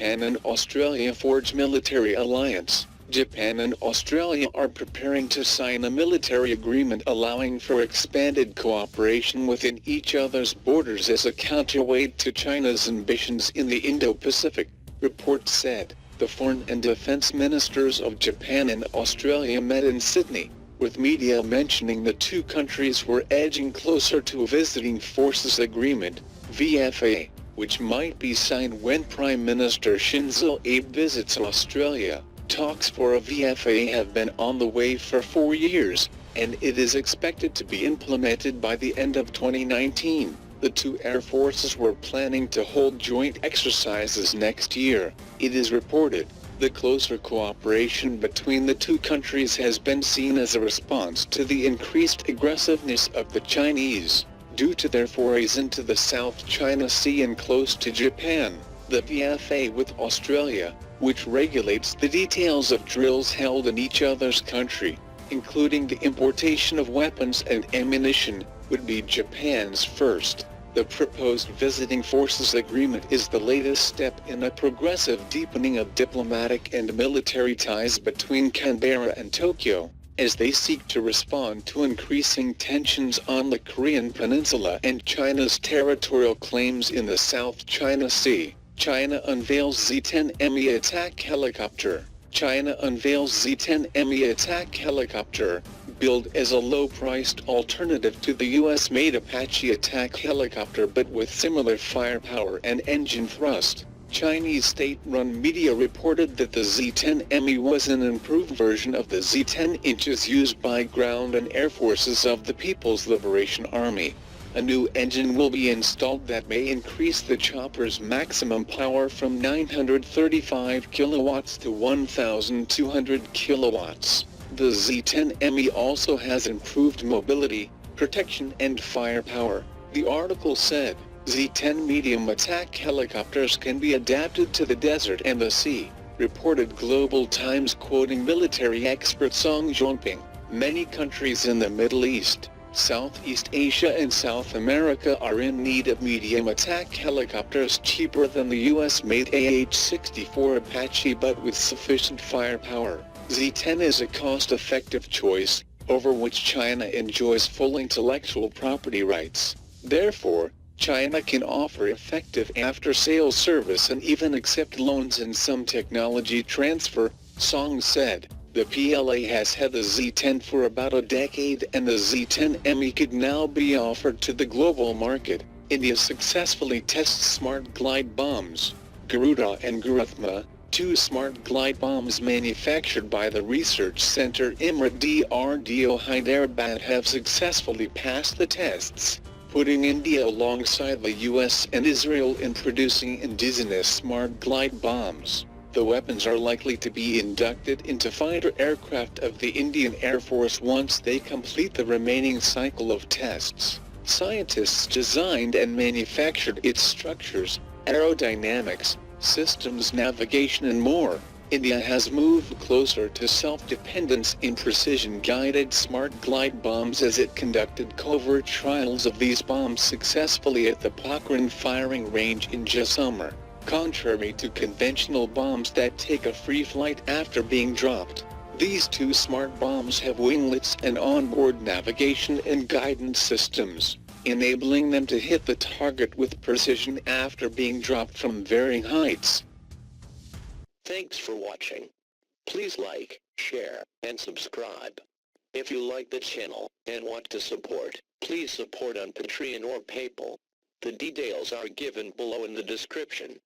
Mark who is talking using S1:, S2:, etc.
S1: Japan and Australia forge military alliance. Japan and Australia are preparing to sign a military agreement allowing for expanded cooperation within each other's borders as a counterweight to China's ambitions in the Indo-Pacific, reports said. The foreign and defense ministers of Japan and Australia met in Sydney, with media mentioning the two countries were edging closer to a visiting forces agreement, VFA, which might be signed when Prime Minister Shinzo Abe visits Australia. Talks for a VFA have been on the way for 4 years, and it is expected to be implemented by the end of 2019. The two air forces were planning to hold joint exercises next year, it is reported. The closer cooperation between the two countries has been seen as a response to the increased aggressiveness of the Chinese, due to their forays into the South China Sea and close to Japan. The VFA with Australia, which regulates the details of drills held in each other's country, including the importation of weapons and ammunition, would be Japan's first. The proposed visiting forces agreement is the latest step in a progressive deepening of diplomatic and military ties between Canberra and Tokyo, as they seek to respond to increasing tensions on the Korean Peninsula and China's territorial claims in the South China Sea. China unveils Z-10ME attack helicopter. China unveils Z-10ME attack helicopter, billed as a low-priced alternative to the US-made Apache attack helicopter but with similar firepower and engine thrust. Chinese state-run media reported that the Z-10ME was an improved version of the Z-10 inches used by ground and air forces of the People's Liberation Army. A new engine will be installed that may increase the chopper's maximum power from 935 kilowatts to 1,200 kilowatts. The Z-10ME also has improved mobility, protection and firepower, the article said. Z-10 medium attack helicopters can be adapted to the desert and the sea, reported Global Times quoting military expert Song Zhongping. Many countries in the Middle East, Southeast Asia and South America are in need of medium attack helicopters cheaper than the US-made AH-64 Apache but with sufficient firepower. Z-10 is a cost-effective choice, over which China enjoys full intellectual property rights. Therefore, China can offer effective after-sales service and even accept loans and some technology transfer, Song said. The PLA has had the Z-10 for about a decade and the Z-10ME could now be offered to the global market. India successfully tests smart glide bombs. Garuda and Guruthma, two smart glide bombs manufactured by the research center Imrat DRDO Hyderabad have successfully passed the tests, putting India alongside the US and Israel in producing indigenous smart glide bombs. The weapons are likely to be inducted into fighter aircraft of the Indian Air Force once they complete the remaining cycle of tests. Scientists designed and manufactured its structures, aerodynamics, systems navigation and more. India has moved closer to self-dependence in precision-guided smart glide bombs as it conducted covert trials of these bombs successfully at the Pokhran firing range in Jaisalmer. Contrary to conventional bombs that take a free flight after being dropped, these two smart bombs have winglets and onboard navigation and guidance systems, enabling them to hit the target with precision after being dropped from varying heights.
S2: Thanks for watching. Please like, share, and subscribe. If you like the channel and want to support, please support on Patreon or PayPal. The details are given below in the description.